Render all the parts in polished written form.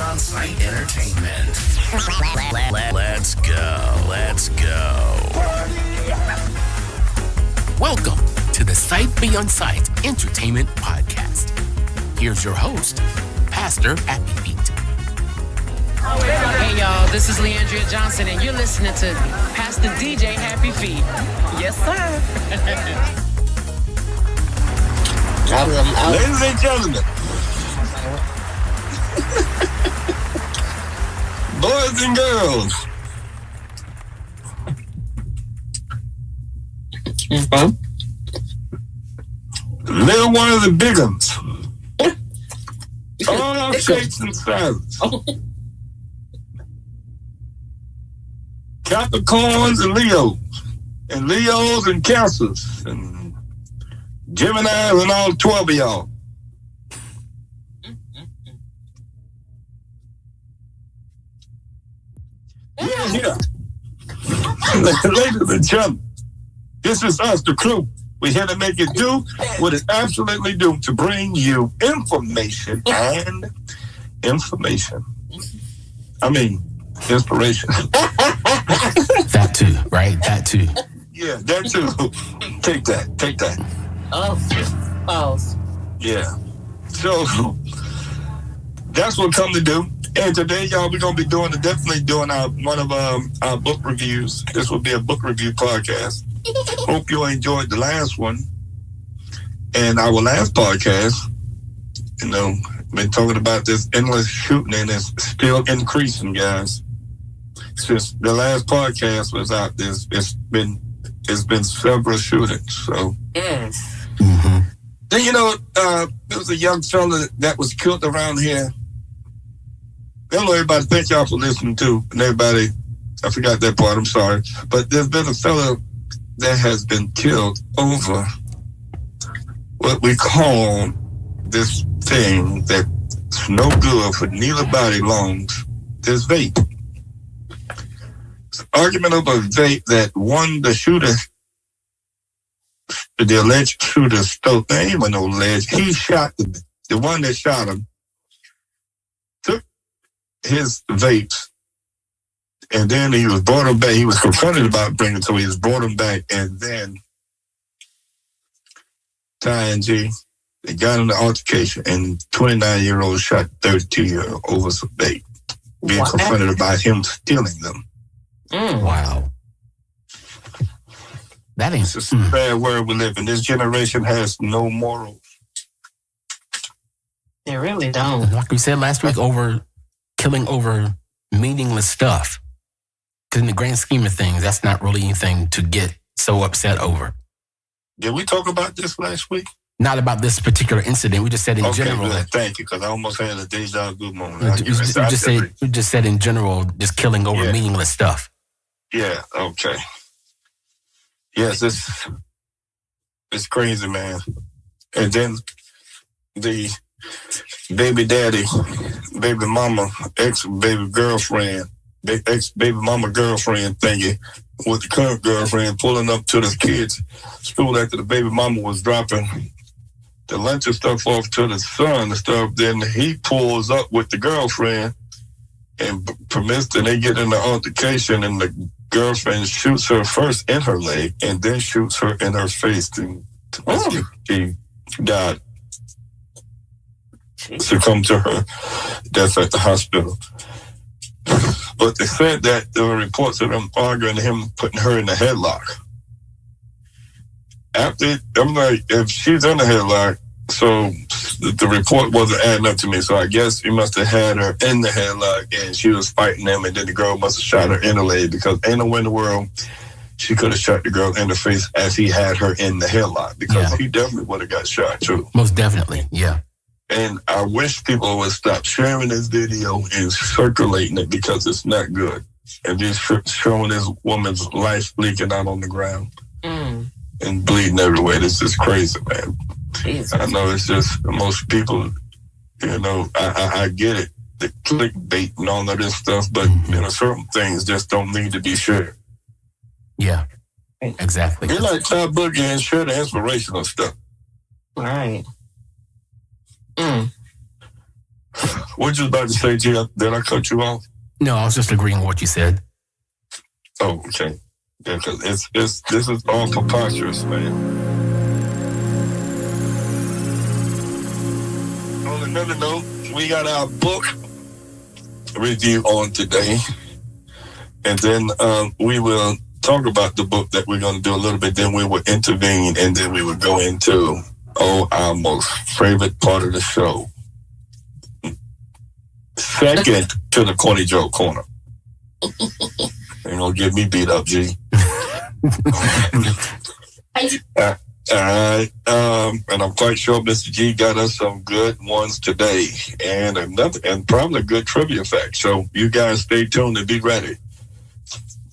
on-site entertainment. Let's go. Let's go. Welcome to the Sight Beyond Sight Entertainment Podcast. Here's your host, Pastor Happy Feet. Hey y'all, this is Leandria Johnson and you're listening to Pastor DJ Happy Feet. Yes, sir. Ladies and gentlemen, boys and girls, little one of the big ones, all shapes and sizes, Capricorns and Leos and Cancers and Geminis and all 12 of y'all. Yeah. Ladies and gentlemen, this is us, the crew. We're here to make it do what it absolutely do to bring you information and information. I mean, inspiration. That too, right? That too. Yeah, that too. Take that. Oh. Yeah. So that's what come to do. And today, y'all, we're gonna be definitely doing one of our book reviews. This will be a book review podcast. Hope you enjoyed the last one. And our last podcast, been talking about this endless shooting, and it's still increasing, guys. Since the last podcast was out, it's been several shootings. So Yes. Mm-hmm. then there was a young fella that was killed around here. Hello, everybody. Thank y'all for listening too. And everybody, I forgot that part. I'm sorry, but there's been a fella that has been killed over what we call this thing that's no good for neither body lungs. This vape. It's an argument over a vape that the alleged shooter stole. There ain't no alleged. He shot the one that shot him. Took his vapes, and then he was brought him back. He was confronted about bringing it, so he was brought him back, and then Ty and G, they got in the altercation, and 29-year-old shot 32-year-old over some vape, being confronted about him stealing them. Wow. That ain't It's a bad world we live in. This generation has no morals. They really don't. like we said last week, killing over meaningless stuff. Because in the grand scheme of things, that's not really anything to get so upset over. Did we talk about this last week? Not about this particular incident. We just said in general. Good. Thank you, because I almost had a deja vu moment. We just said in general, just killing over meaningless stuff. Yeah, okay. Yes, it's crazy, man. And then the baby daddy, baby mama, ex-baby girlfriend, ex-baby mama girlfriend thingy with the current girlfriend pulling up to the kids' school after the baby mama was dropping the lunch and stuff off to the son and stuff. Then he pulls up with the girlfriend and permits, and they get in the altercation, and the girlfriend shoots her first in her leg and then shoots her in her face. And she died. Succumbed to her death at the hospital. But they said that there were reports of them arguing, him putting her in the headlock. I'm like, if she's in the headlock, so the report wasn't adding up to me. So I guess he must have had her in the headlock and she was fighting him, and then the girl must have shot her in the leg, because ain't no way in the world she could have shot the girl in the face as he had her in the headlock, because he definitely would have got shot too. Most definitely, yeah. And I wish people would stop sharing this video and circulating it, because it's not good. And just showing this woman's life leaking out on the ground and bleeding everywhere. This is crazy, man. Jesus. I know it's just most people, I get it, the clickbait and all of this stuff, but certain things just don't need to be shared. Yeah, exactly. Be like TyBoogie and share the inspirational stuff. Right. What you about to say, G? Did I cut you off? No, I was just agreeing with what you said. Oh, okay. Yeah, because this is all preposterous, man. On another note, we got our book review on today, and then we will talk about the book that we're going to do a little bit. Then we will intervene, and then we will go into our most favorite part of the show. Second to the Corny Joke Corner. Ain't gonna get me beat up, G. And I'm quite sure Mr. G got us some good ones today, and probably a good trivia fact. So you guys stay tuned and be ready.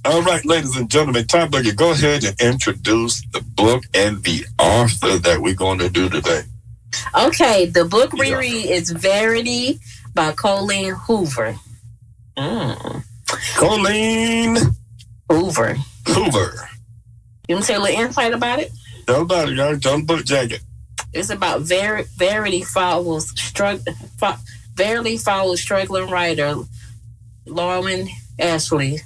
All right, ladies and gentlemen, TyBoogie, go ahead and introduce the book and the author that we're going to do today. Okay, the book reread is Verity by Colleen Hoover. Colleen Hoover. You want to say a little insight about it? Tell about it, y'all. Tell the book jacket. It's about Verity follows struggling writer Lauren Ashley,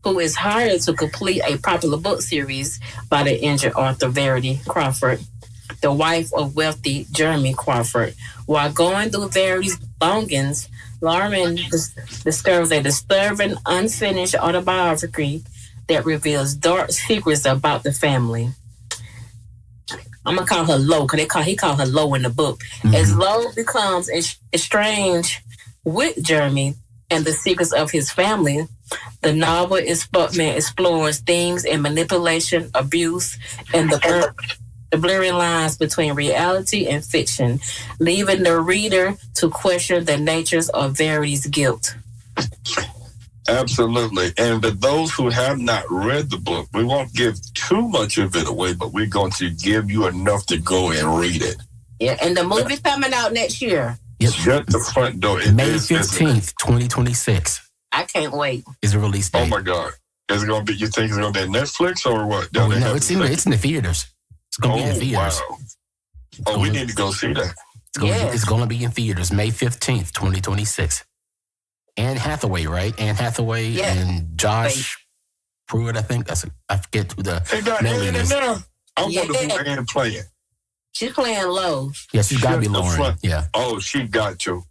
who is hired to complete a popular book series by the injured author Verity Crawford, the wife of wealthy Jeremy Crawford. While going through Verity's belongings, Lauren discovers a disturbing, unfinished autobiography that reveals dark secrets about the family. I'm gonna call her Lo, because he called her Lo in the book. Mm-hmm. As Lo becomes estranged with Jeremy and the secrets of his family, the novel explores themes in manipulation, abuse, and the blurring lines between reality and fiction, leaving the reader to question the natures of Verity's guilt. Absolutely. And for those who have not read the book, we won't give too much of it away, but we're going to give you enough to go and read it. Yeah, and the movie's coming out next year. Yep. Shut the front door. May 15th, 2026. I can't wait. Is the release date. Oh, my God. Is it going to be, you think it's going to be on Netflix or what? No, it's in the theaters. It's going to be in theaters. Wow. We need to go see that. It's going to be in theaters May 15th, 2026. Anne Hathaway, right? Anne Hathaway and Josh Pruitt, I think. I forget who the Anne in there. I wonder who Anne playing. She's playing Lo. Yeah, she's got to be Lauren. Yeah. Oh, she got to.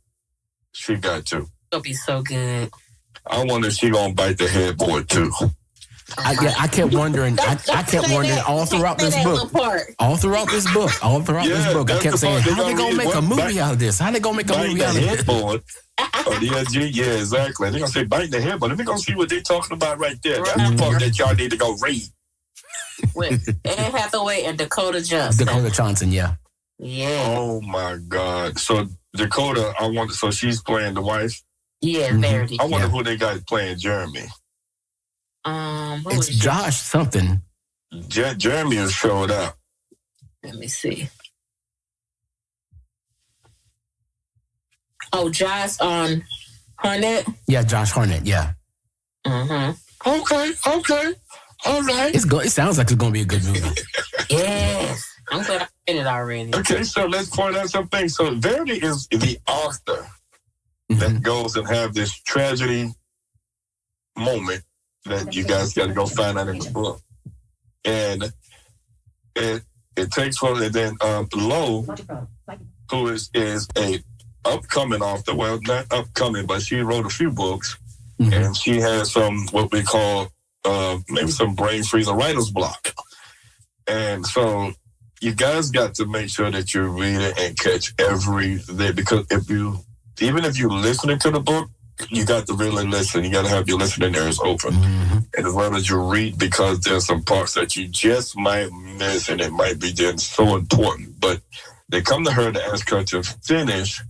It'll be so good. I wonder if she going to bite the headboard, too. I kept wondering. I kept wondering all throughout this book. I kept saying, how they gonna make a movie out of this? How they gonna make a movie out of this? Yeah, exactly. They're gonna say bite the headboard. Let me go see what they're talking about right there. That's the part that y'all need to go read. With Anne Hathaway and Dakota Johnson. Yeah. Oh my God. So Dakota, so she's playing the wife. Yeah, Verity. I wonder who they got playing Jeremy. It's Josh something. Jeremy has showed up. Let me see. Oh, Josh Harnett? Yeah, Josh Harnett, yeah. Mm-hmm. Okay. All right. It sounds like it's going to be a good movie. Yes. I'm glad I read it already. Okay, so let's point out something. So Verity is the author that goes and have this tragedy moment that you guys got to go find out in the book. And it takes from, and then Lo, who is a upcoming author, well, not upcoming, but she wrote a few books, and she has some, what we call, maybe some brain freeze, a writer's block. And so you guys got to make sure that you read it and catch everything, because even if you're listening to the book, you got to really listen. You got to have your listening ears open. And as well as you read, because there's some parts that you just might miss, and it might be just so important. But they come to her to ask her to finish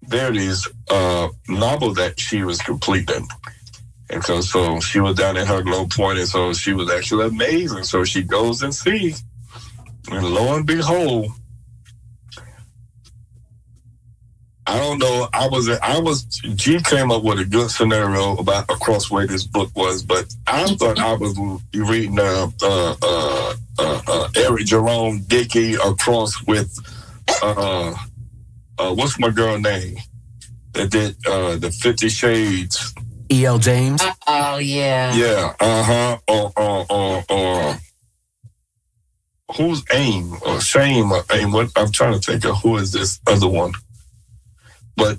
Verity's novel that she was completing. And so she was down at her low point, and so she was actually amazing. So she goes and sees, and lo and behold, I don't know. G came up with a good scenario about across where this book was, but I thought I was reading Eric Jerome Dickey across with what's my girl name? that did the 50 Shades. E.L. James. Oh yeah. Yeah. Or who's Aim or Shame or Aim? What I'm trying to think of who is this other one, but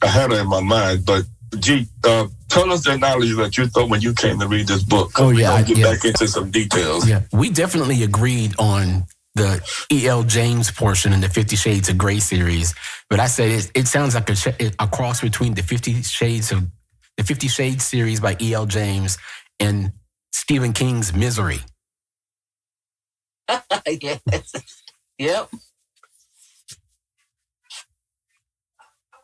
I had it in my mind. But G, tell us the knowledge that you thought when you came to read this book. Oh yeah, get back into some details. Yeah, we definitely agreed on the E.L. James portion in the 50 Shades of Grey series, but I said it sounds like a cross between the 50 Shades series by E.L. James and Stephen King's Misery. Yes. Yep.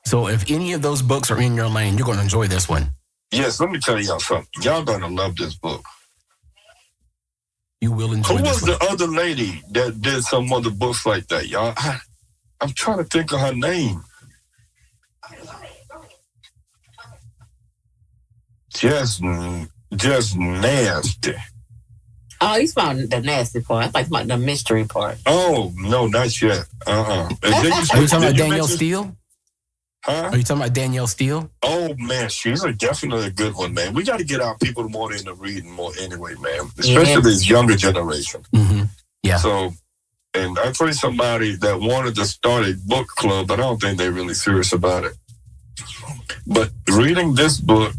So if any of those books are in your lane, you're going to enjoy this one. Yes, let me tell y'all something. Y'all gonna love this book. You will enjoy this one. Who was the other lady that did some other books like that, y'all? I'm trying to think of her name. Just nasty. Oh, he's found the nasty part. I thought about the mystery part. Oh, no, not yet. Are you talking about Danielle Steele? Huh? Are you talking about Danielle Steele? Oh, man, she's definitely a good one, man. We got to get our people more into reading more anyway, man. Especially this younger generation. Mm-hmm. Yeah. So, and I played somebody that wanted to start a book club, but I don't think they're really serious about it. But reading this book,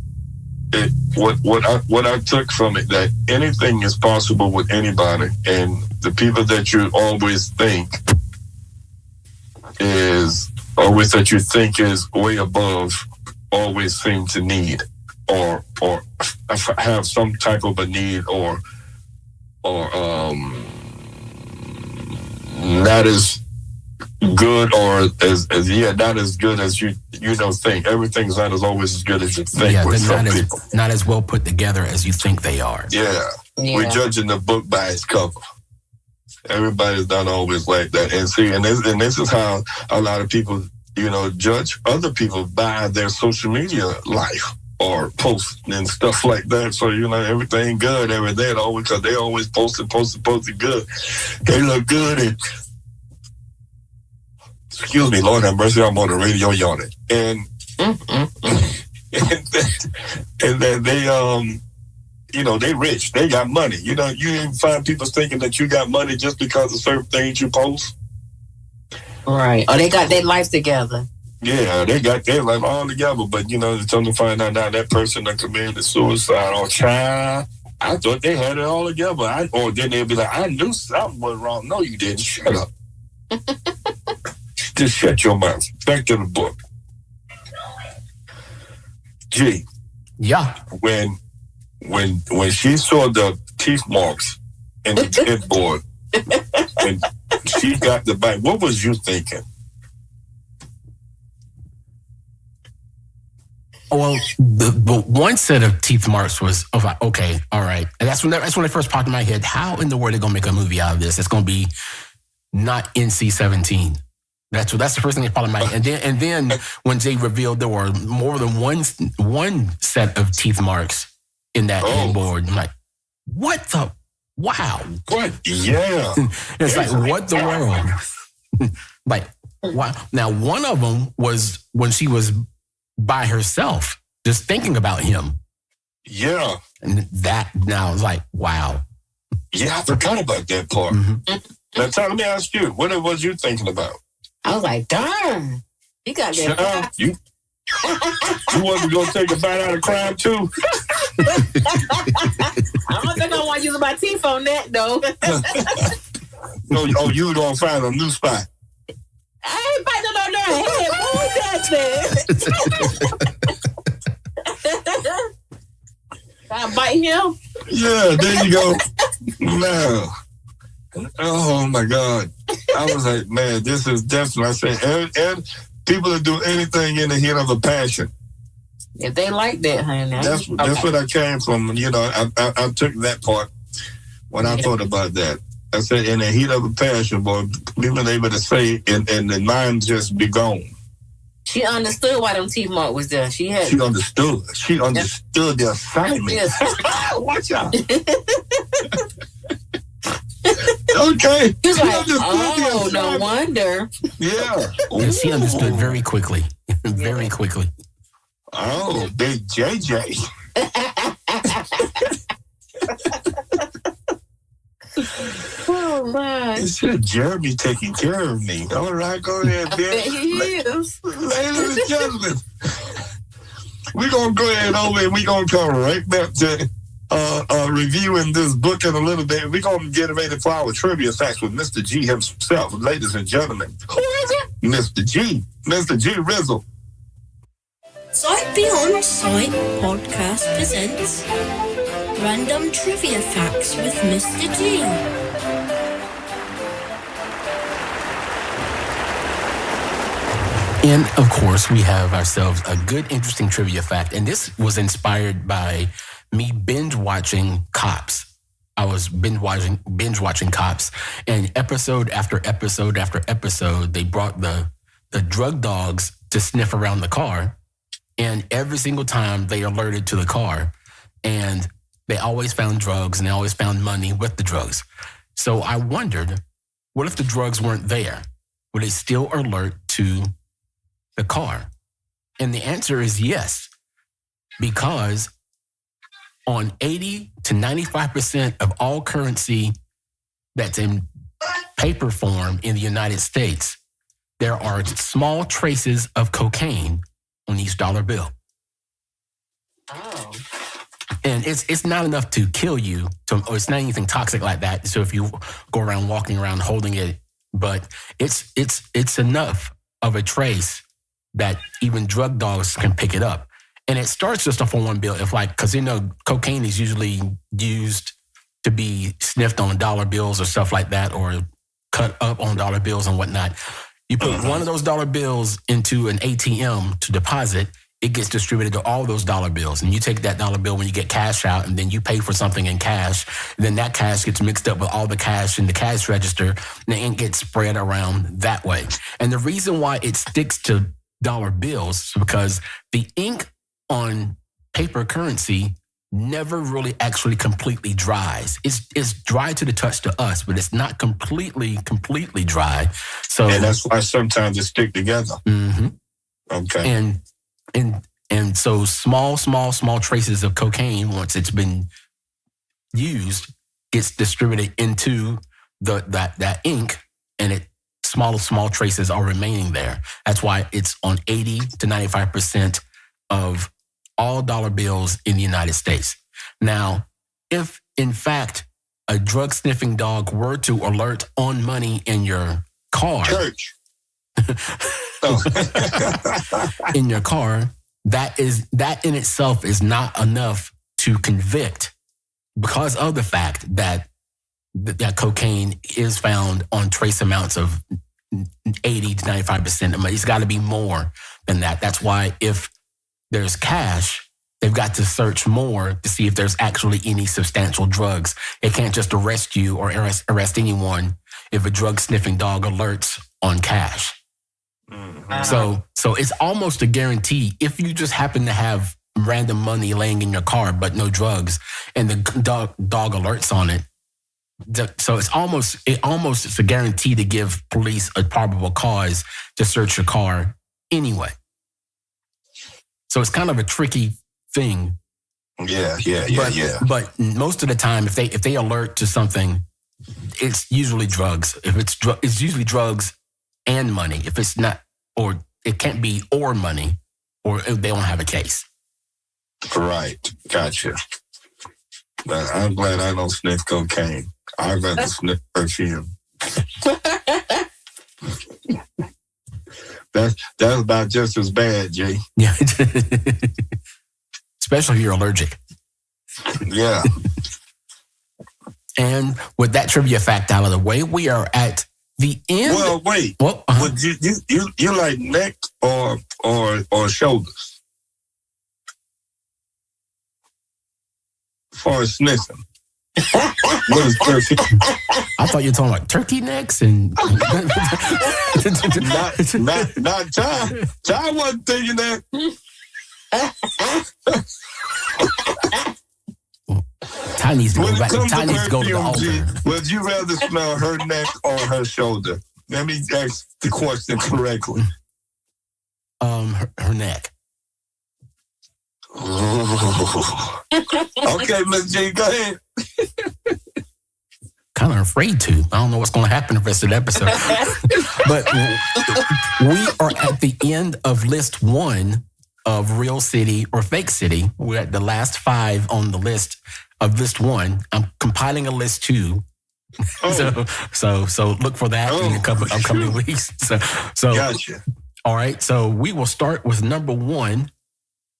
what I took from it, that anything is possible with anybody, and the people that you always think is way above always seem to need or have some type of a need or not as good or as not as good as you think. Everything's not as always as good as you think. Yeah, with some not people. Not as well put together as you think they are. Yeah. We're judging the book by its cover. Everybody's not always like that. And see, and this is how a lot of people, judge other people by their social media life or posts and stuff like that. So, everything good every day, because they always posting good. They look good and excuse me, Lord have mercy, I'm on the radio yawning. And then they they rich, they got money. You even find people thinking that you got money just because of certain things you post. Right. Or they got their life together. Yeah, they got their life all together, but it's something to find out now that person that committed suicide or child. I thought they had it all together. Or then they'll be like, I knew something was wrong. No, you didn't. Shut up. Just shut your mouth. Back to the book. G. Yeah. When she saw the teeth marks in the headboard and she got the bite, what was you thinking? Well, the one set of teeth marks was okay, all right, and that's when it first popped in my head. How in the world are they gonna make a movie out of this? It's gonna be not NC-17. That's the first thing that popped in my head. And then when they revealed there were more than one set of teeth marks in that headboard, I'm like, what the? Wow. What? Yeah. It's like, what the world? Like, wow. Now, one of them was when she was by herself, just thinking about him. Yeah. And that now is like, wow. Yeah, I forgot about that part. Mm-hmm. Now, let me ask you, what was you thinking about? I was like, darn. You got that. You wasn't going to take a bite out of crime, too? I don't think I want to use my teeth on that, though. You were going to find a new spot. I ain't biting on their head. What was that, man? I bite him? Yeah, there you go. No. Oh, my God. I was like, man, this is definitely, I said, and people that do anything in the heat of a passion. If they like that, honey. That's what I came from. I took that part when I thought about that. I said, in the heat of a passion, boy, people able to say, and the mind just be gone. She understood why them teeth mark was there. She understood. She understood the assignment. Yes. Watch out. Okay. She was like, oh, no wonder. Yeah. And she understood very quickly. very quickly. Oh, big JJ. Oh my! It's Jeremy taking care of me. All right, go ahead, Ben. He is. Ladies and gentlemen, we're gonna go ahead over and we're gonna come right back to reviewing this book in a little bit. We're gonna get ready for our trivia facts with Mr. G himself, ladies and gentlemen. Who is it? Mr. G. Mr. G Rizzle. Sight Beyond Sight podcast presents Random Trivia Facts with Mr. G. And of course, we have ourselves a good, interesting trivia fact. And this was inspired by me binge watching Cops. I was binge watching Cops, and episode after episode after episode, they brought the drug dogs to sniff around the car. And every single time they alerted to the car, and they always found drugs and they always found money with the drugs. So I wondered, what if the drugs weren't there? Would they still alert to the car? And the answer is yes, because on 80 to 95% of all currency that's in paper form in the United States, there are small traces of cocaine on each dollar bill. Oh. And it's not enough to kill you, or it's not anything toxic like that. So if you go around walking around holding it, but it's enough of a trace that even drug dogs can pick it up. And it starts just off on one bill. Because cocaine is usually used to be sniffed on dollar bills or stuff like that, or cut up on dollar bills and whatnot. You put one of those dollar bills into an ATM to deposit, it gets distributed to all those dollar bills. And you take that dollar bill when you get cash out, and then you pay for something in cash. And then that cash gets mixed up with all the cash in the cash register, and the ink gets spread around that way. And the reason why it sticks to dollar bills is because the ink on paper currency never really actually completely dries. It's dry to the touch to us, but it's not completely dry. So, and that's why sometimes they stick together. Mm-hmm. Okay. And so small traces of cocaine, once it's been used, gets distributed into that ink, and small traces are remaining there. That's why it's on 80 to 95% of all dollar bills in the United States. Now, if in fact a drug sniffing dog were to alert on money in your car, church, in your car, that in itself is not enough to convict, because of the fact that cocaine is found on trace amounts of 80 to 95%. It's got to be more than that. That's why if there's cash, they've got to search more to see if there's actually any substantial drugs. They can't just arrest you or arrest anyone if a drug sniffing dog alerts on cash. Mm-hmm. So it's almost a guarantee. If you just happen to have random money laying in your car but no drugs, and the dog alerts on it, so it's almost a guarantee to give police a probable cause to search your car anyway. So it's kind of a tricky thing. Yeah. But most of the time, if they alert to something, it's usually drugs. If it's usually drugs and money. If it's not, or it can't be or money, or they don't have a case. Right. Gotcha. But I'm glad I don't sniff cocaine. I'd rather sniff perfume. That's about just as bad, Jay. Yeah. Especially if you're allergic. Yeah. And with that trivia fact out of the way, we are at the end. Well, wait. Well, Would you like neck or shoulders? As far as sniffing. What is turkey? I thought you were talking about turkey necks and not Ty. Ty wasn't thinking that. Ty needs to go back. Ty needs to go to the altar. Would you rather smell her neck or her shoulder? Let me ask the question correctly. her neck. Okay, Miss G, go ahead. Kind of afraid to. I don't know what's going to happen the rest of the episode. But we are at the end of list 1 of real city or fake city. We're at the last 5 on the list of list 1. I'm compiling a list 2. So look for that in a couple upcoming weeks. So Gotcha. All right. So we will start with number 1,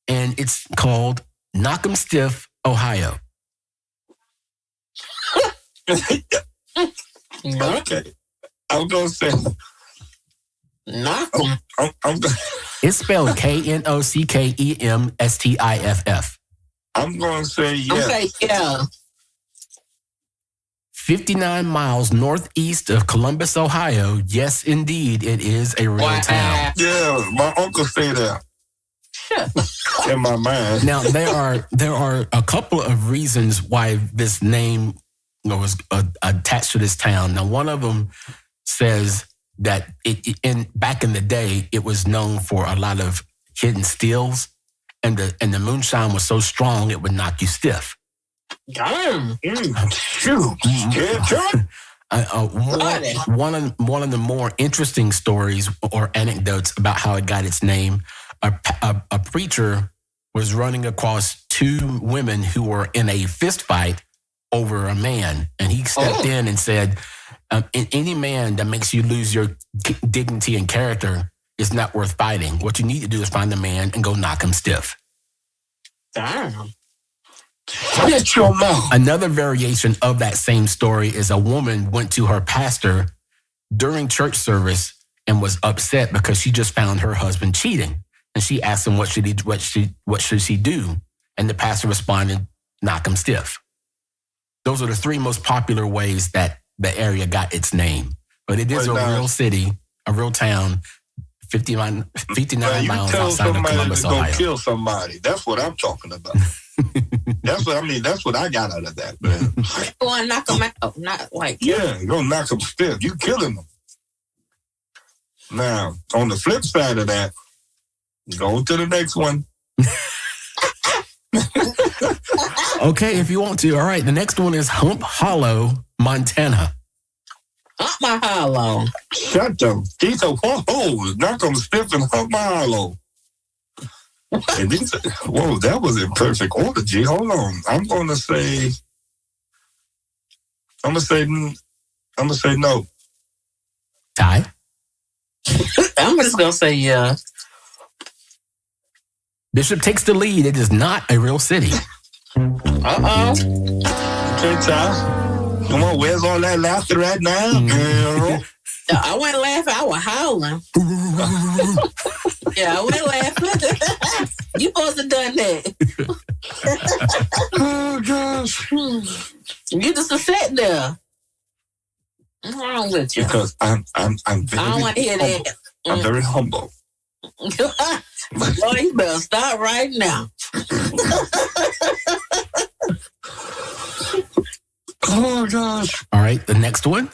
and it's called Knock 'em Stiff, Ohio. Okay. I'm going to say... Knock It's spelled KNOCKEMSTIFF. I'm going to say yes. Okay, yeah. 59 miles northeast of Columbus, Ohio. Yes, indeed, it is a real town. Yeah, my uncle stayed there. In my mind. Now there are a couple of reasons why this name was attached to this town. Now one of them says that back in the day it was known for a lot of hidden steals, and the moonshine was so strong it would knock you stiff. Damn. Shoot. Yeah, one of the more interesting stories or anecdotes about how it got its name, a preacher was running across 2 women who were in a fist fight over a man, and he stepped in and said, any man that makes you lose your dignity and character is not worth fighting. What you need to do is find the man and go knock him stiff. Damn. Shut your mouth. Another variation of that same story is a woman went to her pastor during church service and was upset because she just found her husband cheating. And she asked him what should she do? And the pastor responded, knock him stiff. Those are the 3 most popular ways that the area got its name. But it is a real city, a real town, 59 miles outside of Columbus, Ohio. Go kill somebody. That's what I'm talking about. That's what I got out of that, man. Go and knock them out, not like... Yeah, go knock them stiff. You killing them. Now, on the flip side of that, go to the next one. Okay, if you want to. All right, the next one is Hump Hollow, Montana. Hump my hollow. Shut them. These are knock them stiff and hump my hollow. And these, whoa, that was in perfect order, G. Hold on. I'm gonna say no. Ty? I'm just gonna say yeah. Bishop takes the lead. It is not a real city. Uh-oh. Okay, Ty. Come on, where's all that laughter right now, girl? I wasn't laughing, I was howling. Yeah, I wasn't laughing. You supposed to done that. Oh, gosh. You just sitting there. What's wrong with you? Because I'm very I don't want to hear humble. that. I'm very humble. Boy, you better start right now. Oh, gosh. All right, the next one.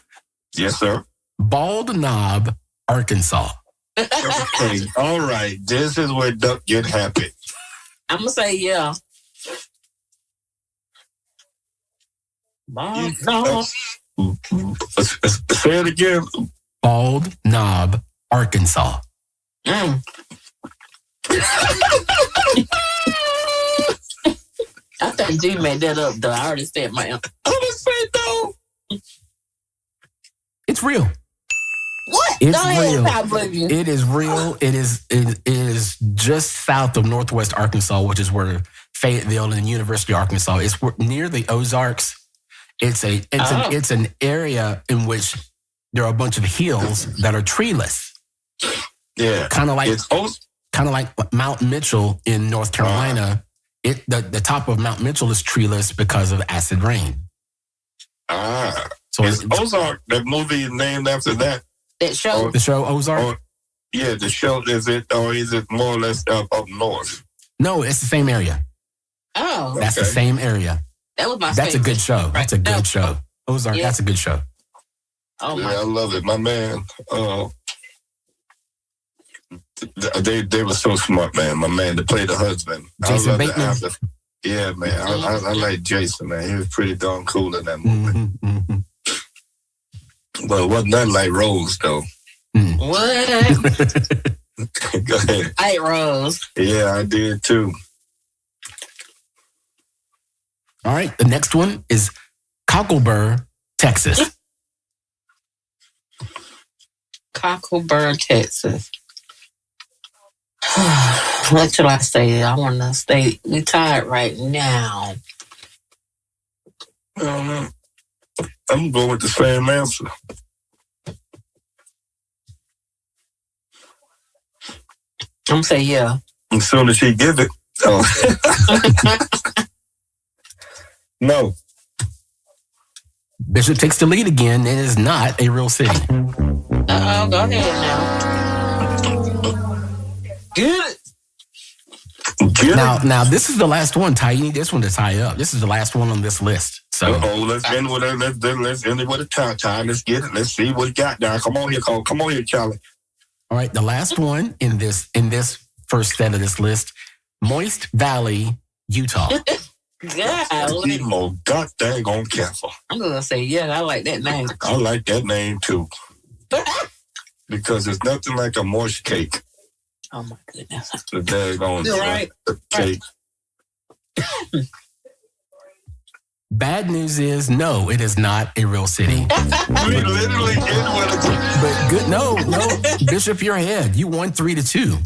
Yes, sir. Bald Knob, Arkansas. Okay, all right. This is where Duck get happy. I'm going to say yeah. No. Say it again. Bald Knob, Arkansas. I think G made that up, though. I already said my answer. I'm going to say no. It's real. What? It's Go ahead, real. TyBoogie. It is real. It is just south of Northwest Arkansas, which is where Fayetteville and University of Arkansas is. Near the Ozarks. It's an area in which there are a bunch of hills that are treeless. Yeah, kind of like Mount Mitchell in North Carolina. The top of Mount Mitchell is treeless because of acid rain. So is Ozark, that movie is named after that? That show? The show Ozark? Yeah, the show, is it more or less up north? No, it's the same area. Oh. That's the same area. That was my That's favorite. a good show. That's a good show. Ozark, that's a good show. Oh, yeah, I love it. My man, They were so smart, man. My man to play the husband. Jason I love Bateman. the actor. Yeah, man. I like Jason, man. He was pretty darn cool in that movie. But it wasn't nothing like Rose, though. What? Go ahead. I ate Rose. Yeah, I did too. All right, the next one is Cocklebur, Texas. Cocklebur, Texas. What should I say? I want to stay retired right now. I'm going with the same answer. I'm saying yeah. As soon as she give it. Oh. No. Bishop takes the lead again. It is not a real city. Go ahead now. Good. Now, this is the last one, Ty. You need this one to tie up. This is the last one on this list. So, let's end with it. Let's end it with a tie. Let's get it. Let's see what he got now. Come on here, Cole. Come on here, Charlie. all right, the last one in this first set of this list, Moist Valley, Utah. He more god dang on careful. I'm gonna say yeah. I like that name. I like that name too. Because there's nothing like a moist cake. Oh my goodness. The daggone right. cake. Bad news is, no, it is not a real city. We literally end with it. But good, no, Bishop, you're ahead. You won 3-2.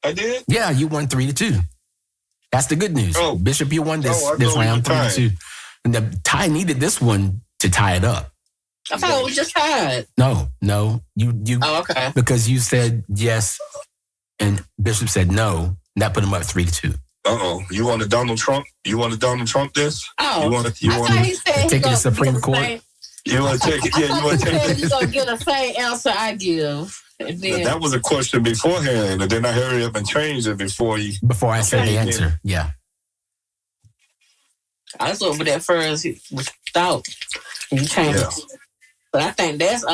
I did? Yeah, you won 3-2. That's the good news. Oh. Bishop, you won this I thought round we were 3-2. And the tie needed this one to tie it up. I thought it was just tied. No, you. Oh, okay. Because you said yes, and Bishop said no, and that put him up 3-2. You want to Donald Trump? You want to Donald Trump this? Oh, you want to take it to Supreme Court? You want to take it? Yeah, you want to take it? You're going to get the same answer I give. And then, that was a question beforehand, and then I hurry up and change it before I said the answer. Yeah. I was over that first thought. You changed it. But I think that's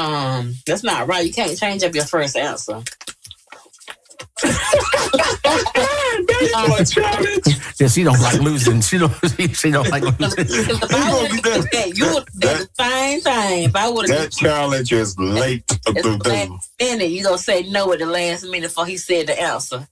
not right. You can't change up your first answer. Yeah, she don't like losing. She don't like losing. If I would have done that, you would have done the same thing. If I would have that challenge is late. Minute, you gonna say no at the last minute before he said the answer.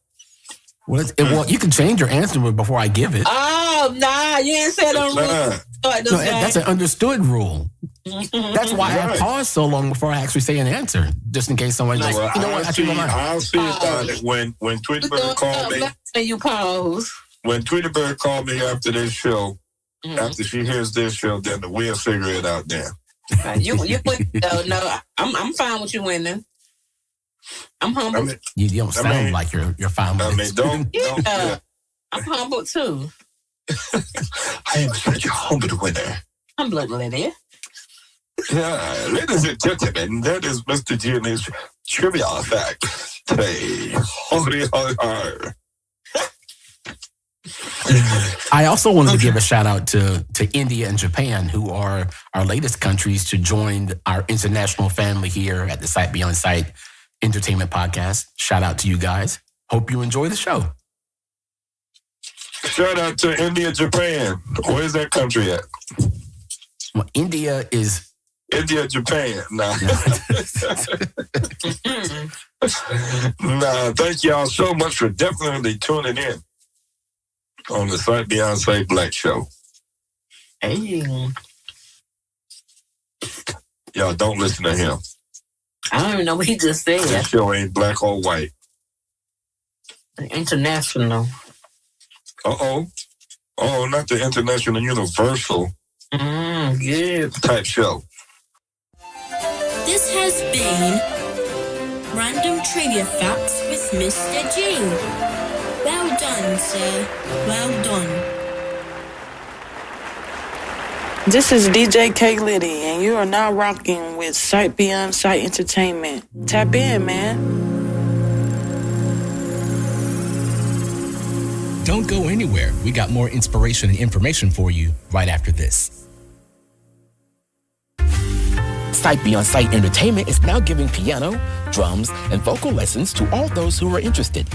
Well, you can change your answer before I give it. Oh, nah, you ain't said on rule. No, that's an understood rule. That's why I paused so long before I actually say an answer, just in case somebody's like, you know what, I changed my mind. I'll see about it when Tweety Bird called me. You pause. When Tweety Bird called me after this show, after she hears this show, then we'll figure it out then. You no, I'm fine with you winning. I'm humble. You don't sound like you're fine with it. I'm humble too. I am such a humble winner. I'm bloodletty. Yeah, ladies and gentlemen, that is Mr. Jimmy's trivia fact today. I also wanted to give a shout out to India and Japan, who are our latest countries to join our international family here at the Sight Beyond Sight Entertainment Podcast. Shout out to you guys. Hope you enjoy the show. Shout out to India, Japan. Where's that country at? Well, India, Japan. Nah. Thank y'all so much for definitely tuning in on the Sight Beyond Sight Black Show. Hey. Y'all don't listen to him. I don't even know what he just said. That show ain't black or white. International. Oh, not the international, universal good type show. This has been Random Trivia Facts with Mr. G. Well done, sir. Well done. This is DJ K Liddy, and you are now rocking with Sight Beyond Sight Entertainment. Tap in, man. Don't go anywhere. We got more inspiration and information for you right after this. Sight Beyond Sight Entertainment is now giving piano, drums, and vocal lessons to all those who are interested.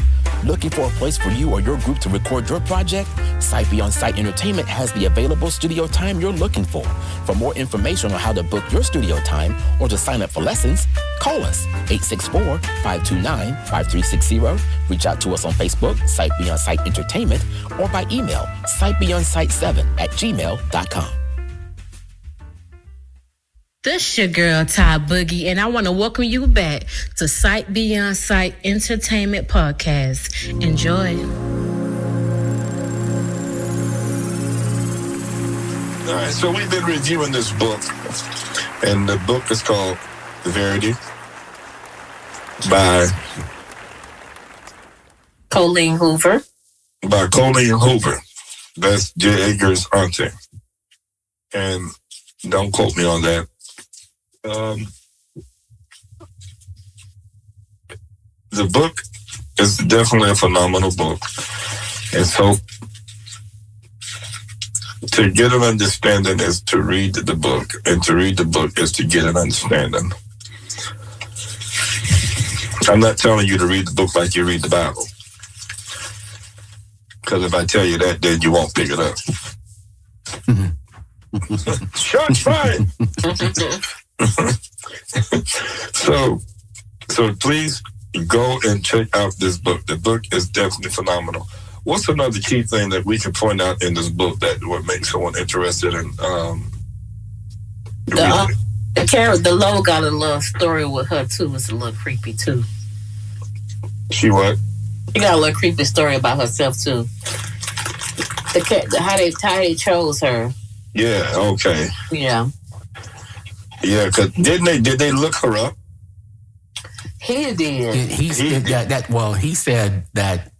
Looking for a place for you or your group to record your project? Sight Beyond Sight Entertainment has the available studio time you're looking for. For more information on how to book your studio time or to sign up for lessons, call us 864-529-5360. Reach out to us on Facebook, Sight Beyond Sight Entertainment, or by email, sightbeyondsight7@gmail.com. This your girl, TyBoogie, and I want to welcome you back to Sight Beyond Sight Entertainment Podcast. Enjoy. All right, so we've been reviewing this book, and the book is called Verity by Colleen Hoover. By Colleen Hoover. That's J. Edgar's auntie. And don't quote me on that. The book is definitely a phenomenal book. And so to get an understanding is to read the book, and to read the book is to get an understanding. I'm not telling you to read the book like you read the Bible. Because if I tell you that, then you won't pick it up. Shots fired! So please go and check out this book. The book is definitely phenomenal. What's another key thing that we can point out in this book that would make someone interested in The Low got a little story with her too. It's a little creepy too. She what? She got a little creepy story about herself too. How they chose her. Yeah. Okay. Yeah. Yeah. Cause did they look her up? He did. He said that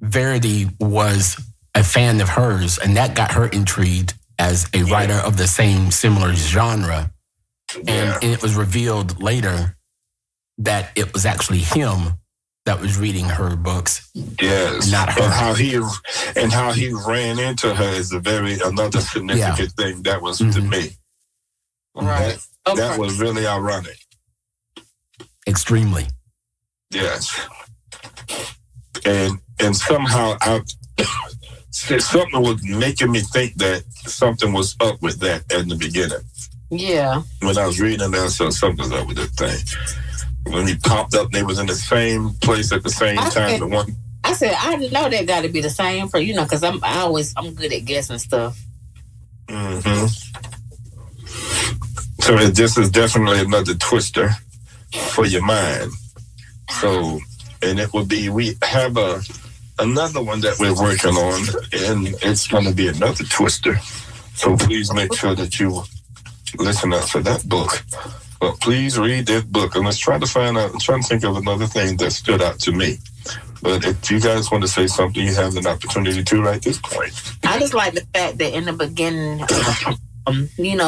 Verity was a fan of hers, and that got her intrigued as a writer of the same similar genre. And it was revealed later that it was actually him that was reading her books. Yes. Not her. And how he ran into her is another significant thing that was to me. Right. That was really ironic. Extremely. Yes. And somehow something was making me think that something was up with that in the beginning. Yeah. When I was reading that, so something's up with that thing. When he popped up, they was in the same place at the same time. I said, I know that got to be the same for because I'm good at guessing stuff. Mm-hmm. So this is definitely another twister for your mind. So, and it will be, we have another one that we're working on, and it's going to be another twister. So please make sure that you listen up for that book. But please read that book, and let's try to think of another thing that stood out to me. But if you guys want to say something, you have an opportunity to right this point. I just like the fact that in the beginning,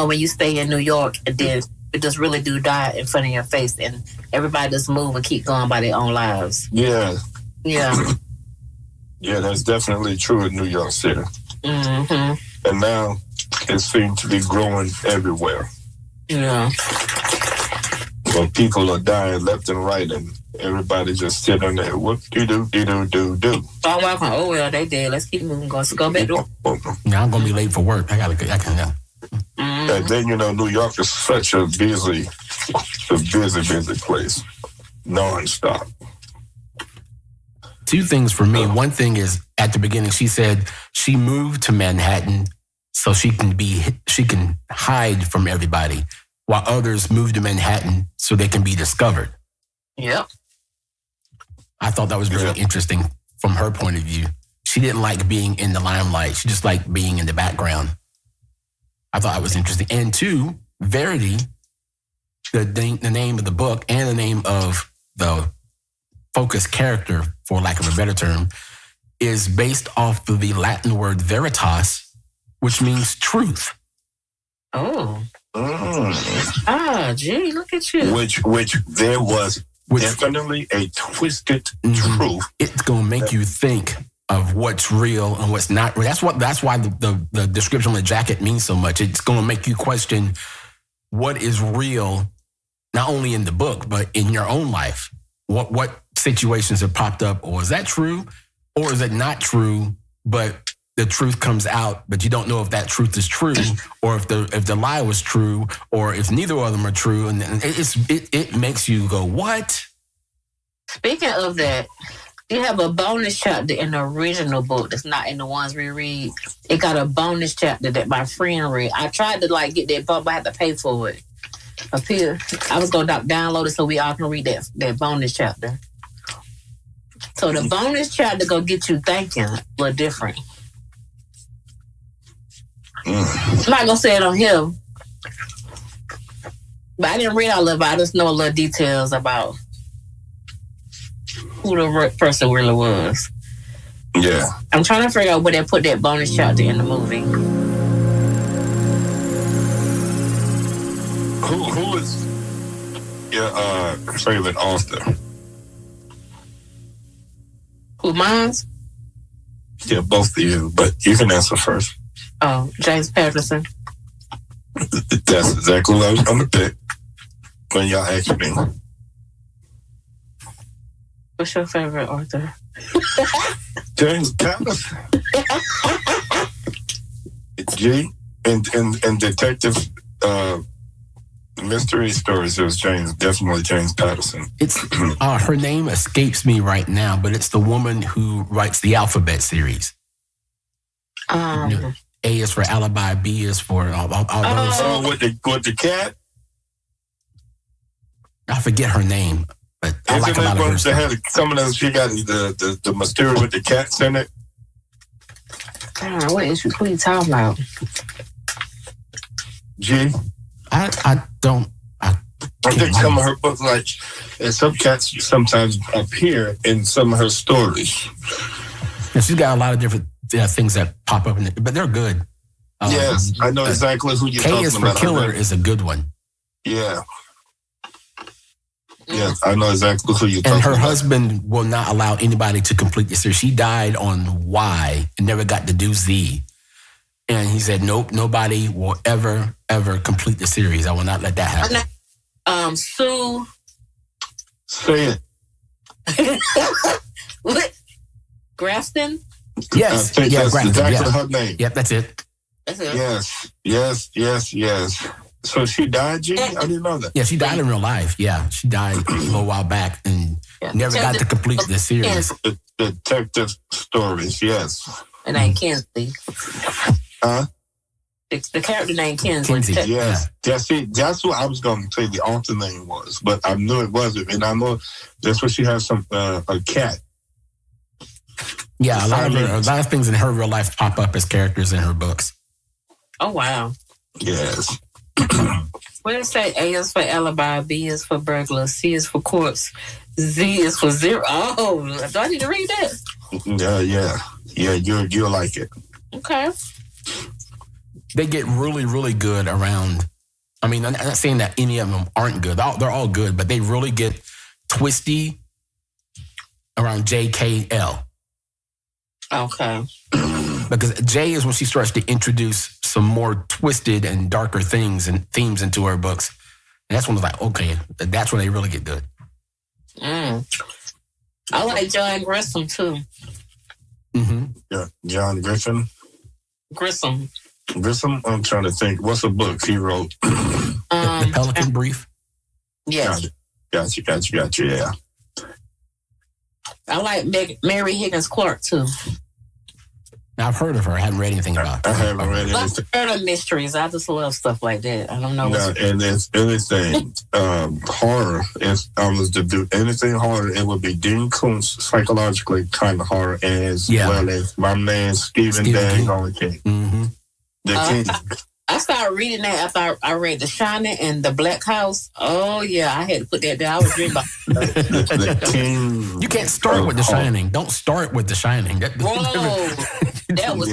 when you stay in New York, and then it just really do die in front of your face, and everybody just move and keep going by their own lives. Yeah. Yeah. Yeah, that's definitely true in New York City. Mm-hmm. And now it seems to be growing everywhere. Yeah. Well, people are dying left and right, and everybody just sitting there. What do? So I'm walking. Oh well, they dead. Let's keep moving. Go back to. Now I'm gonna be late for work. I can. And then New York is such a busy place, nonstop. Two things for me. One thing is at the beginning, she said she moved to Manhattan so she can hide from everybody, while others moved to Manhattan so they can be discovered. Yep. I thought that was very interesting from her point of view. She didn't like being in the limelight. She just liked being in the background. I thought it was interesting. And two, Verity, the name of the book and the name of the focus character, for lack of a better term, is based off of the Latin word veritas, which means truth. Oh. Gee, look at you. Which there was definitely a twisted truth. It's gonna make you think of what's real and what's not. That's why the description on the jacket means so much. It's gonna make you question what is real, not only in the book, but in your own life. What situations have popped up, or is that true, or is it not true? But the truth comes out, but you don't know if that truth is true, or if the lie was true, or if neither of them are true, and it makes you go, what? Speaking of that, you have a bonus chapter in the original book that's not in the ones we read. It got a bonus chapter that my friend read. I tried to get that book, but I had to pay for it. Up here, I was going to download it so we all can read that bonus chapter. So the bonus chapter gonna get you thinking a little different. I'm not gonna say it on here, but I didn't read all of it. I just know a little details about who the person really was. Yeah. I'm trying to figure out where they put that bonus chapter in the movie. Who is your favorite author? Who, mine's? Yeah, both of you, but you can answer first. Oh, James Patterson. That's exactly what I was going to pick when y'all asked me. What's your favorite author? James Patterson. G and detective mystery stories. It was definitely James Patterson. It's her name escapes me right now, but it's the woman who writes the Alphabet series. A is for alibi, B is for all those. Oh, with the cat. I forget her name, but I like a lot of her stuff. Some of those, she got the mystery with the cats in it. What are you talking about? G. I think some of her books, and some cats sometimes appear in some of her stories. And she's got a lot of different things that pop up in it, but they're good. Yes, I know exactly who you're talking about. K is for Killer is a good one. Yeah. Yes, I know exactly who you're talking about. And her husband will not allow anybody to complete the series. She died on Y and never got to do Z. And he said, nope, nobody will ever complete the series. I will not let that happen. Sue. Say it. What? Grafton? Yes. That's Grafton, exactly her name. Yep, that's it. Yes. So she died, G? I didn't know that. Yeah, she died in real life. Yeah, she died a little while back and never got to complete the series. The detective stories, yes. And ain't Kinsley. Huh? The character named Kinsley. Yes. Yeah, see, that's what I was going to say the author name was, but I knew it wasn't. And I know that's what she has a cat. Yeah, a lot of things in her real life pop up as characters in her books. Oh, wow. Yes. What did it say? A is for alibi, B is for burglar, C is for corpse, Z is for zero. Oh, do I need to read that? Yeah, you'll like it. Okay. They get really, really good around. I mean, I'm not saying that any of them aren't good. They're all good, but they really get twisty around JKL. Okay. Because J is when she starts to introduce some more twisted and darker things and themes into her books. And that's when it's like, okay, that's when they really get good. I like John Grisham too. Mm-hmm. Yeah, John Griffin. Grisham. I'm trying to think. What's a book he wrote? The Pelican Brief? Yes. Gotcha, yeah. I like Mary Higgins Clark too. Now, I've heard of her. I haven't read anything about her. I haven't read anything. Murder mysteries. I just love stuff like that. I don't know. And it's anything horror. If I was to do anything horror, it would be Dean Koontz, psychologically kind of horror, well as my man Stephen Dang on the King. Mm-hmm. The King. I started reading that after I read The Shining and The Black House. Oh, yeah, I had to put that down. I was dreaming about The King. You can't start with The Shining. Don't start with The Shining. That was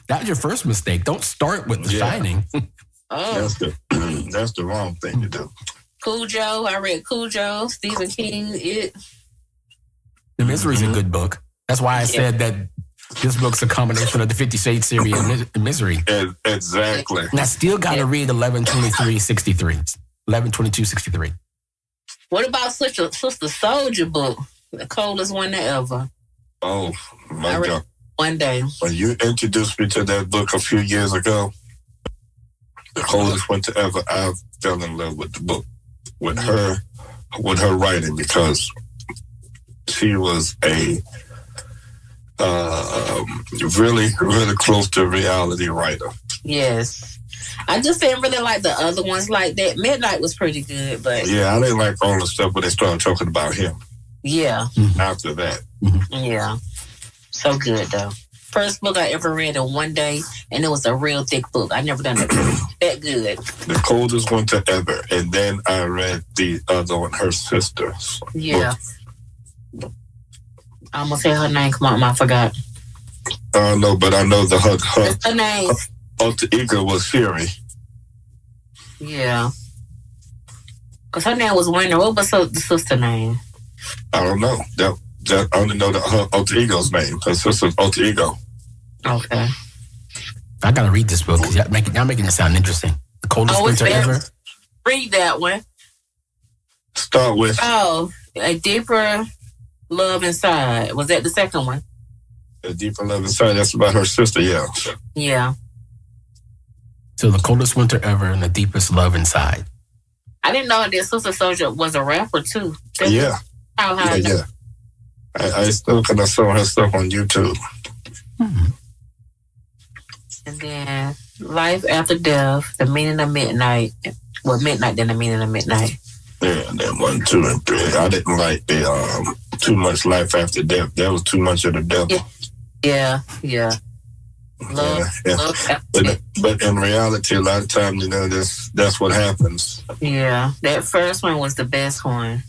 that was your first mistake. Don't start with The Shining. That's the wrong thing to do. Cujo. I read Cujo. Stephen King. The Misery's a good book. That's why I said that This book's a combination of the 50 Shades series and Misery. Exactly. And I still got to read 11/23/63. 11/22/63. What about Sister Soldier book? The coldest one ever. Oh, my God. One day. When you introduced me to that book a few years ago, the coldest winter ever, I fell in love with the book, with her writing, because she was a really, really close to reality writer. Yes. I just didn't really like the other ones like that. Midnight was pretty good, but... Yeah, I didn't like all the stuff when they started talking about him. Yeah. After that. Yeah. So good, though. First book I ever read in one day, and it was a real thick book. I never done it that good. The coldest winter ever. And then I read the other one, her sister's Yeah. book. I almost said her name. Come on, I forgot. No, but I know her name. Her alter ego was Fury. Yeah. Because her name was Winter. What was the sister name? I don't know. I only know her alter ego's name. Her sister's alter ego. Okay. I got to read this book because y'all making it sound interesting. The coldest winter ever. Read that one. Start with. Oh, A Deeper Love Inside. Was that the second one? A Deeper Love Inside. That's about her sister, yeah. Yeah. So the coldest winter ever and the deepest love inside. I didn't know that Sister Soldier was a rapper too. Yeah. Yeah. I still kind of saw her stuff on YouTube. And then Life After Death, The Meaning of Midnight. Well, Midnight, then The Meaning of Midnight. Yeah, and then 1, 2, and 3. I didn't like the too much Life After Death. That was too much of the devil. Yeah. Love. But in reality, a lot of times, that's what happens. Yeah, that first one was the best one.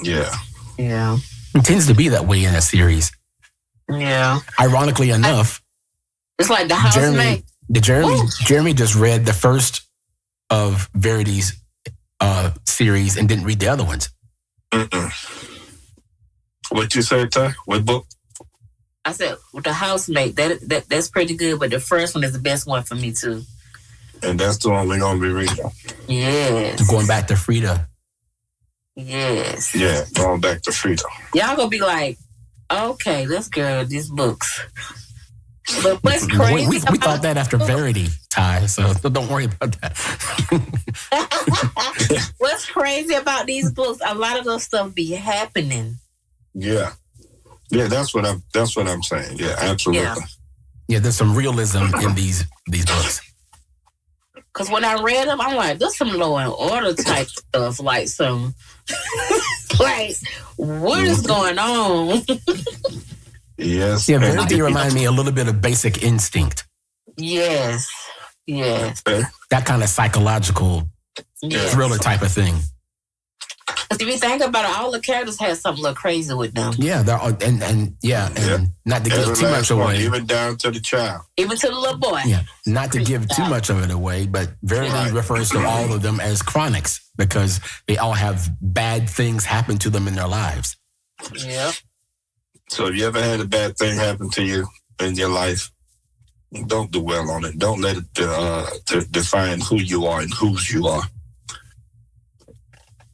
Yeah. It tends to be that way in a series. Yeah. Ironically enough, it's like the House Maid. Jeremy just read the first of Verity's series and didn't read the other ones. What you say, Ty? What book? I said with the House Maid. That's pretty good, but the first one is the best one for me too. And that's the one we're gonna be reading. Yes. Going back to Frieda. Yes. Yeah, going back to Frieda. Y'all gonna be like, okay, let's go these books. But what's crazy? We thought that after Verity, Ty, so don't worry about that. What's crazy about these books? A lot of those stuff be happening. Yeah, that's what I'm saying. Yeah, absolutely. Yeah, there's some realism in these books. Because when I read them, I'm like, there's some Law and Order type stuff, like some, like, what is going on? Yes. Yeah, Verity reminded me a little bit of Basic Instinct. Yes. That kind of psychological thriller type of thing. If you think about it, all the characters had something a little crazy with them. Yeah, they're and not to give too much away. Even down to the child. Even to the little boy. Yeah, not to give too much of it away, but Verity refers to all of them as chronics because they all have bad things happen to them in their lives. Yeah. So if you ever had a bad thing happen to you in your life, don't dwell on it. Don't let it define who you are and whose you are.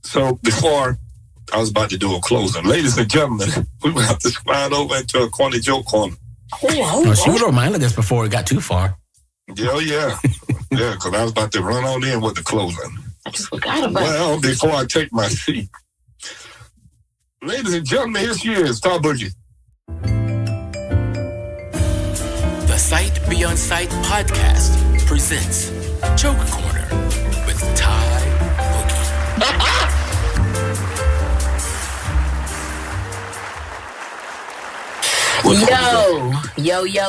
So before I was about to do a closing, ladies and gentlemen, we will have to slide over into a Corny Joke Corner. Well, she would have reminded us before it got too far. Yeah, because I was about to run on in with the closing. I just forgot about it. Well, before I take my seat, ladies and gentlemen, here she is, TyBoogie. The Sight Beyond Sight podcast presents Joke Corner with TyBoogie.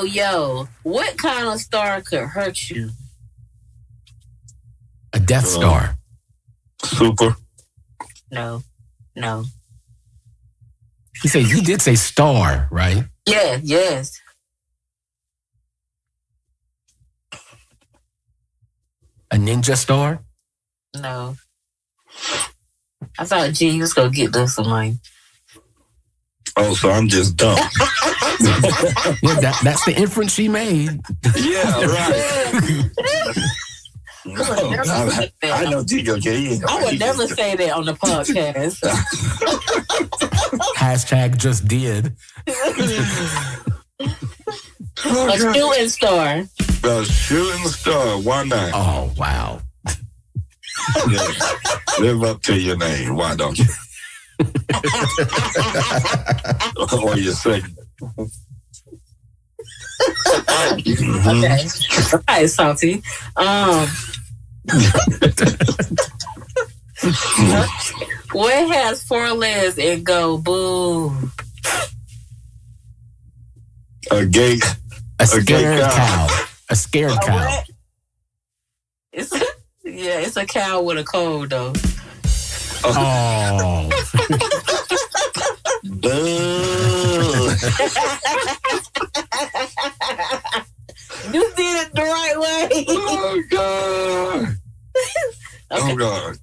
Yo. What kind of star could hurt you? A Death Star. Super. No. He did say star, right? Yeah, yes. A ninja star? No. I thought, you was going to get this one. Oh, so I'm just dumb. Yeah, that's the inference she made. Yeah, right. I know TJ. I would never say that on the podcast. Hashtag just did. A shooting star. A shooting star. Why not? Oh, wow. Yeah. Live up to your name. Why don't you? Or you say. Okay. All right, Salty. What has 4 legs and go boo? A gay scared cow. cow. A scared cow. What? It's a cow with a cold though. Oh. You did it the right way. Oh God. Okay. Oh God.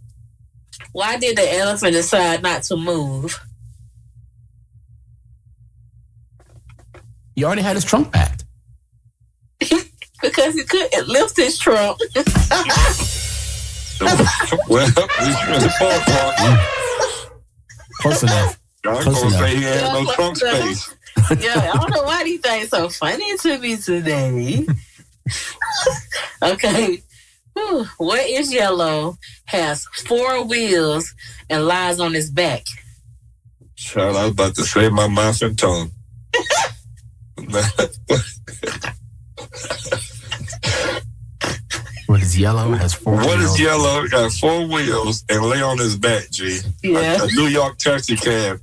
Why did the elephant decide not to move? He already had his trunk packed. Because he couldn't lift his trunk. Well, he's in the ballpark. Close enough. I'm Close gonna enough. say he had no trunk space. Yeah, I don't know why these things so funny to me today. Okay. Whew. What is yellow, has 4 wheels, and lies on its back? Child, I was about to say my mouth and tongue. What is yellow? Has 4 What wheels. is yellow? Got 4 wheels and lay on his back, G. Yeah. A New York taxi cab.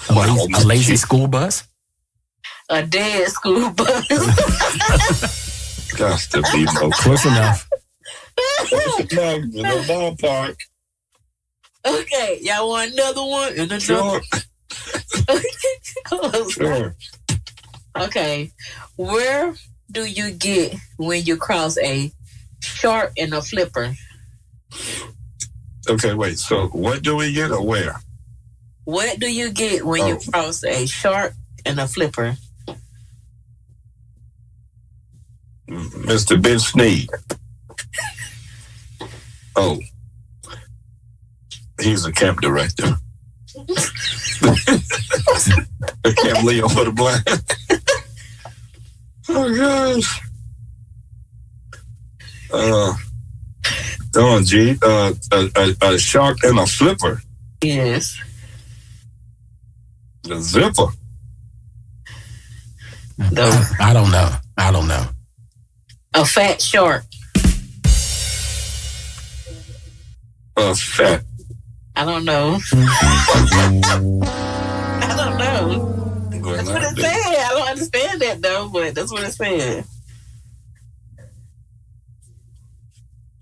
A lazy school bus? A dead school bus. Got to be more Close enough. in the ballpark. Okay, y'all want another one? Sure. Sure. Okay, where do you get when you cross a shark and a flipper? Okay, wait. So, what do we get or where? What do you get when you cross a shark and a flipper? Mr. Ben Sneed. Oh. He's a camp director. A Camp Leo for the blind. Oh, gosh. Come on, G. A shark and a flipper. Yes. The zipper. I don't know. I don't know. A fat shark. A fat. I don't know. I don't know. That's what it said. I don't understand that though, but that's what it said.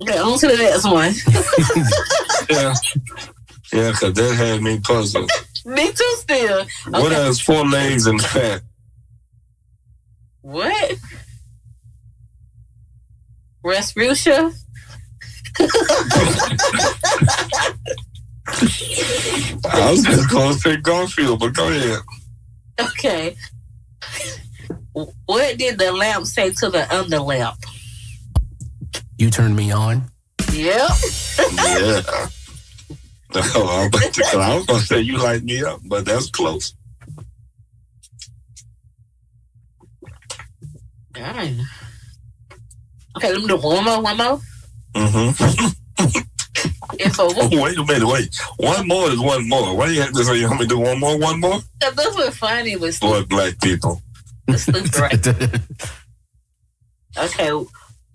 Okay, on to the next one. Yeah, because that had me puzzled. Me too still. Okay. What has 4 legs and fat? What? Rasputia? I was just going to say Garfield, but go ahead. Okay. What did the lamp say to the underlamp? You turned me on? Yep. Yeah. I was going to say you light me up, but that's close. Dang. Okay, let me do one more. Mm-hmm. Wait a minute, wait. One more is one more. Why do you have to say you want me to do one more? That's what funny was. Boy, black people. Stupid, right? Okay,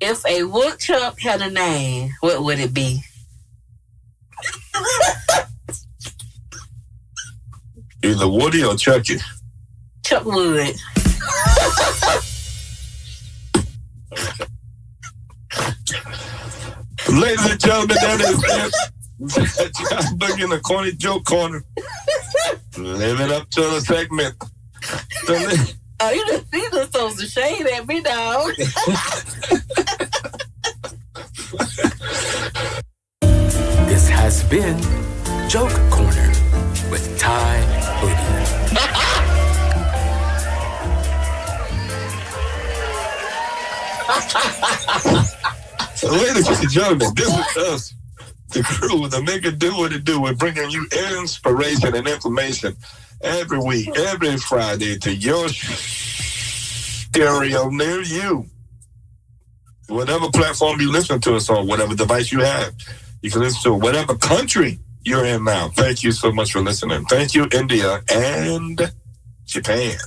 if a woodchuck had a name, what would it be? Either Woody or Chucky. Chuck Wood. Ladies and gentlemen, that is TyBoogie in the Corny Joke Corner. Living up to the segment. Oh, you just throw some shade at me, dog. been Joke Corner with TyBoogie. Ladies and gentlemen, this is us, the crew, the Make It Do What It Do. We're bringing you inspiration and information every week, every Friday to your stereo near you. Whatever platform you listen to us on, whatever device you have, you can listen to it. Whatever country you're in now. Thank you so much for listening. Thank you, India and Japan,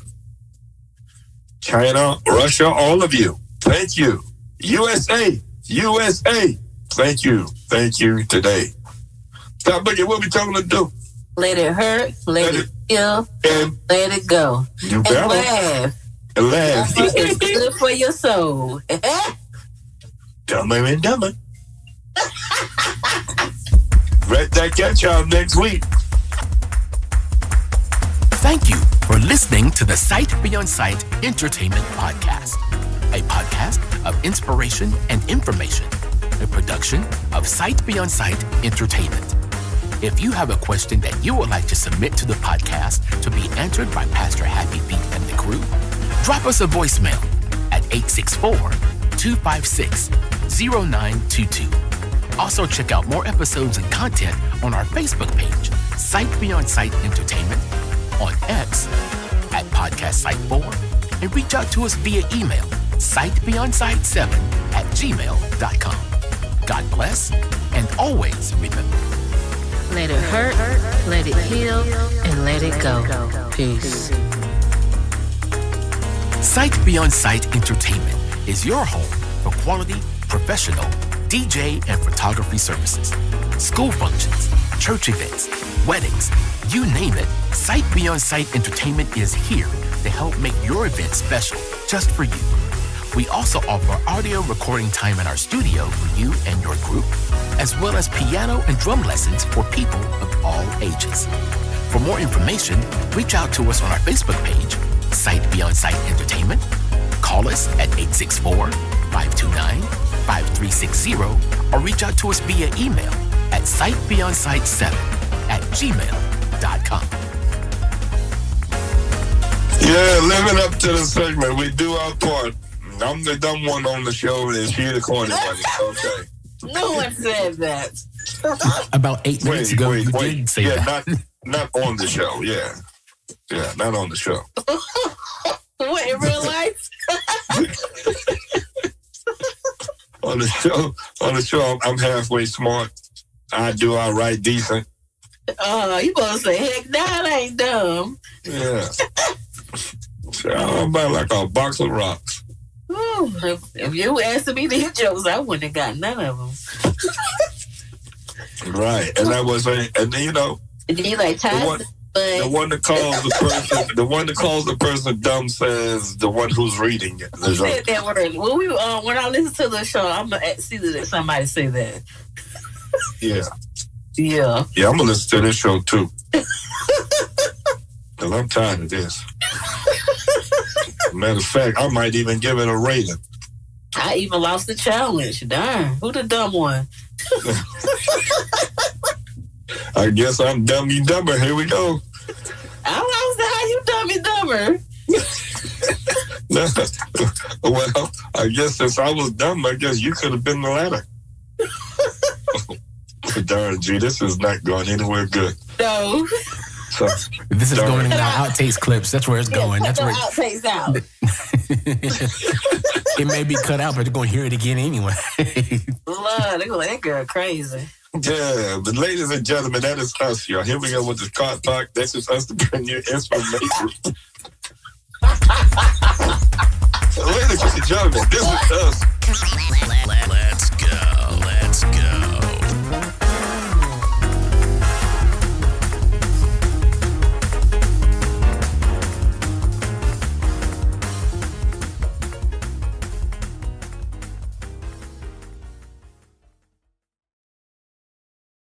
China, Russia, all of you. Thank you. USA. Thank you today. TyBoogie, what we talking to do? Let it hurt, let it feel, and let it go. You and better laugh. And laugh. It's good for your soul. Dumber and dumber. Right back at y'all next week. Thank you for listening to the Sight Beyond Sight Entertainment Podcast, a podcast of inspiration and information, a production of Sight Beyond Sight Entertainment. If you have a question that you would like to submit to the podcast to be answered by Pastor Happy Feet and the crew, drop us a voicemail at 864-256-0922. Also, check out more episodes and content on our Facebook page, Sight Beyond Sight Entertainment, on X at Podcast Sight 4, and reach out to us via email, sightbeyondsight7@gmail.com. God bless, and always remember, Let it hurt, let it heal, and let it go. Peace. Sight Beyond Sight Entertainment is your home for quality, professional DJ and photography services, school functions, church events, weddings, you name it. Sight Beyond Sight Entertainment is here to help make your event special just for you. We also offer audio recording time in our studio for you and your group, as well as piano and drum lessons for people of all ages. For more information, reach out to us on our Facebook page, Sight Beyond Sight Entertainment. Call us at 864-529-5360, or reach out to us via email at sightbeyondsight7@gmail.com. Yeah, living up to the segment. We do our part. I'm the dumb one on the show, and she the corny one. Okay. No one said that. About 8 minutes ago, you did say that. Not on the show. Yeah, not on the show. What, in real life? On the show, I'm halfway smart. I do all right, decent. You supposed to say, heck, that ain't dumb. Yeah. So I'm about like a box of rocks. Ooh, if you asked me these jokes, I wouldn't have got none of them. Right, and that was, and then you know, you like the one that calls the person dumb says the one who's reading it. Who said that word? When I listen to the show, I'm gonna see that somebody say that. Yeah, I'm gonna listen to this show too. Cause I'm tired of this. Matter of fact, I might even give it a rating. I even lost the challenge. Darn, who the dumb one? I guess I'm dummy dumber. Here we go. I lost it. How you dummy dumber? Well, I guess since I was dumb, I guess you could have been the latter. Darn, G, this is not going anywhere good. No. So, this is going in our outtakes clips. That's where it's going. That's where outtakes out. It may be cut out, but they're going to hear it again anyway. Lord, they're going, that girl crazy. Yeah, but ladies and gentlemen, that is us, y'all. Here we go with the Cart Talk. This is us to bring you information. Ladies and gentlemen, this is us.